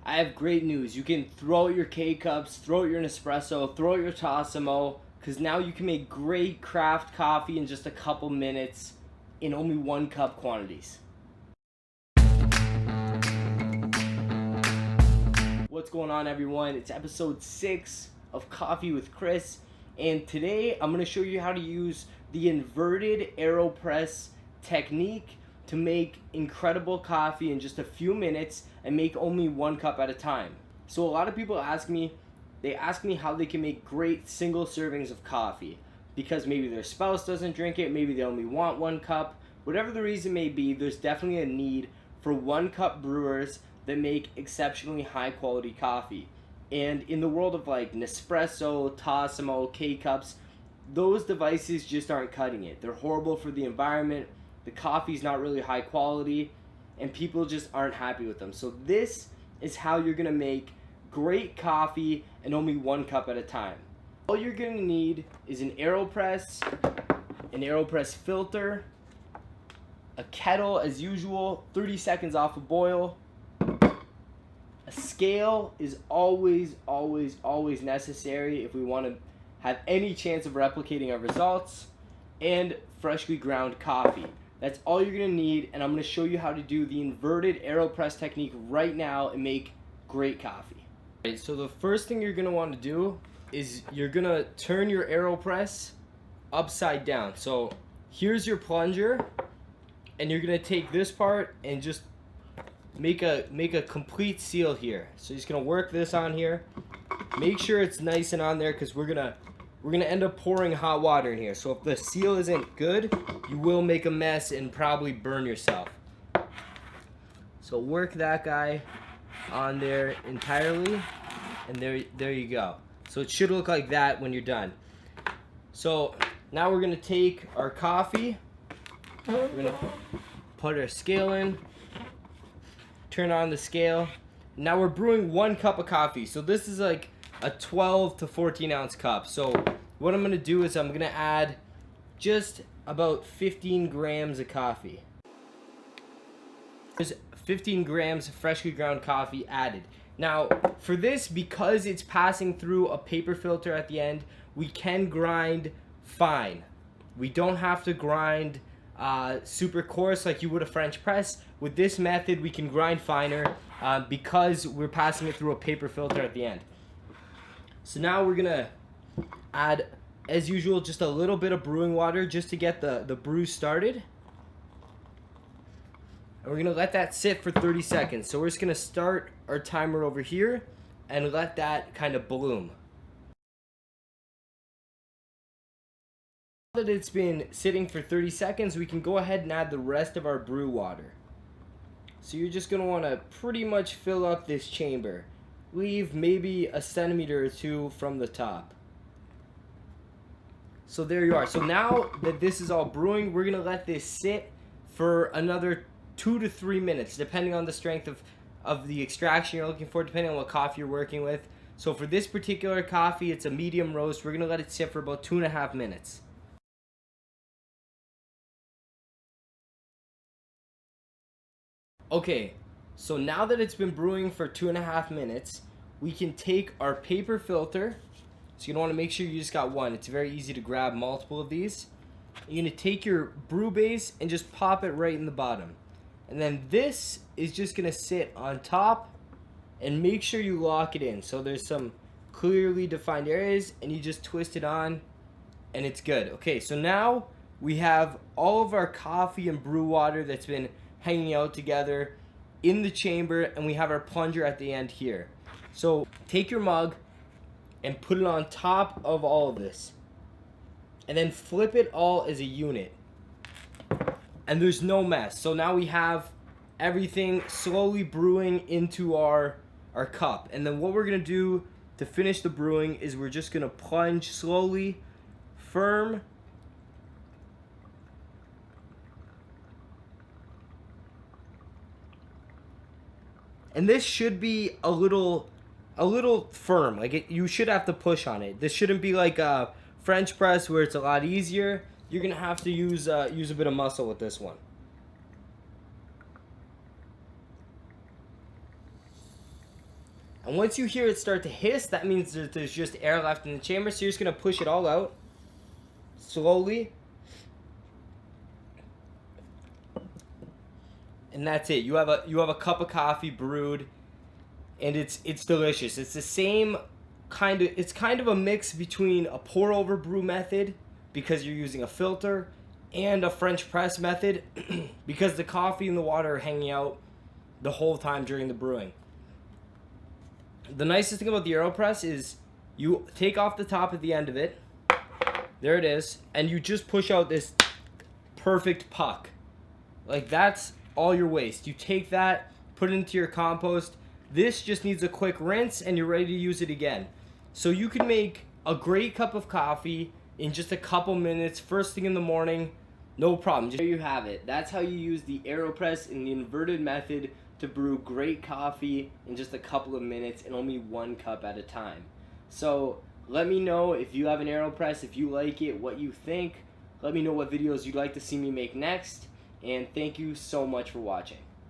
I have great news. You can throw out your K-Cups, throw out your Nespresso, throw out your Tassimo, because now you can make great craft coffee in just a couple minutes in only 1 cup quantities. What's going on, everyone? It's episode 6 of Coffee with Chris, and today I'm going to show you how to use the inverted Aeropress technique to make incredible coffee in just a few minutes and make only 1 cup at a time. So a lot of people ask me how they can make great single servings of coffee because maybe their spouse doesn't drink it, maybe they only want 1 cup. Whatever the reason may be, there's definitely a need for 1 cup brewers that make exceptionally high quality coffee. And in the world of like Nespresso, Tassimo, K-Cups, those devices just aren't cutting it. They're horrible for the environment. The coffee's not really high quality, and people just aren't happy with them. So this is how you're gonna make great coffee in only 1 cup at a time. All you're gonna need is an Aeropress filter, a kettle as usual, 30 seconds off a boil. A scale is always necessary if we want to have any chance of replicating our results, and freshly ground coffee. That's all you're going to need, and I'm going to show you how to do the inverted Aeropress technique right now and make great coffee. Right, so the first thing you're going to want to do is you're going to turn your Aeropress upside down. So here's your plunger, and you're going to take this part and just make a complete seal here. So you're just going to work this on here. Make sure it's nice and on there because we're gonna end up pouring hot water in here. So if the seal isn't good, you will make a mess and probably burn yourself. So work that guy on there entirely, and there you go. So it should look like that when you're done. So now we're gonna take our coffee. We're gonna put our scale in, turn on the scale. Now we're brewing 1 cup of coffee. So this is like a 12 to 14 ounce cup. So what I'm going to do is I'm going to add just about 15 grams of coffee. There's 15 grams of freshly ground coffee added. Now for this, because it's passing through a paper filter at the end, we can grind fine. We don't have to grind super coarse like you would a French press. With this method we can grind finer because we're passing it through a paper filter at the end. So now we're gonna add, as usual, just a little bit of brewing water just to get the brew started. And we're gonna let that sit for 30 seconds. So we're just gonna start our timer over here and let that kind of bloom. Now that it's been sitting for 30 seconds, we can go ahead and add the rest of our brew water. So you're just gonna wanna pretty much fill up this chamber. Leave maybe a centimeter or two from the top. So there you are. So now that this is all brewing, we're gonna let this sit for another 2 to 3 minutes, depending on the strength of the extraction you're looking for, depending on what coffee you're working with. So for this particular coffee, it's a medium roast. We're gonna let it sit for about 2.5 minutes. Okay, so now that it's been brewing for 2.5 minutes, we can take our paper filter. So you want to make sure you just got one. It's very easy to grab multiple of these. You're going to take your brew base and just pop it right in the bottom. And then this is just going to sit on top, and make sure you lock it in. So there's some clearly defined areas, and you just twist it on and it's good. Okay, so now we have all of our coffee and brew water that's been hanging out together in the chamber, and we have our plunger at the end here. So take your mug and put it on top of all of this, and then flip it all as a unit, and there's no mess. So now we have everything slowly brewing into our cup. And then what we're gonna do to finish the brewing is we're just gonna plunge slowly, firm, and this should be a little firm. Like you should have to push on it. This shouldn't be like a French press where it's a lot easier. You're gonna have to use a bit of muscle with this one. And once you hear it start to hiss, that means that there's just air left in the chamber. So you're just going to push it all out slowly. And that's it. You have a cup of coffee brewed, and it's delicious. It's the same it's kind of a mix between a pour over brew method, because you're using a filter, and a French press method because the coffee and the water are hanging out the whole time during the brewing. The nicest thing about the Aeropress is you take off the top at the end of it. There it is. And you just push out this perfect puck. Like, that's all your waste. You take that, put it into your compost. This just needs a quick rinse and you're ready to use it again. So you can make a great cup of coffee in just a couple minutes, first thing in the morning, no problem. There you have it. That's how you use the Aeropress in the inverted method to brew great coffee in just a couple of minutes and only 1 cup at a time. So let me know if you have an Aeropress, if you like it, what you think. Let me know what videos you'd like to see me make next. And thank you so much for watching.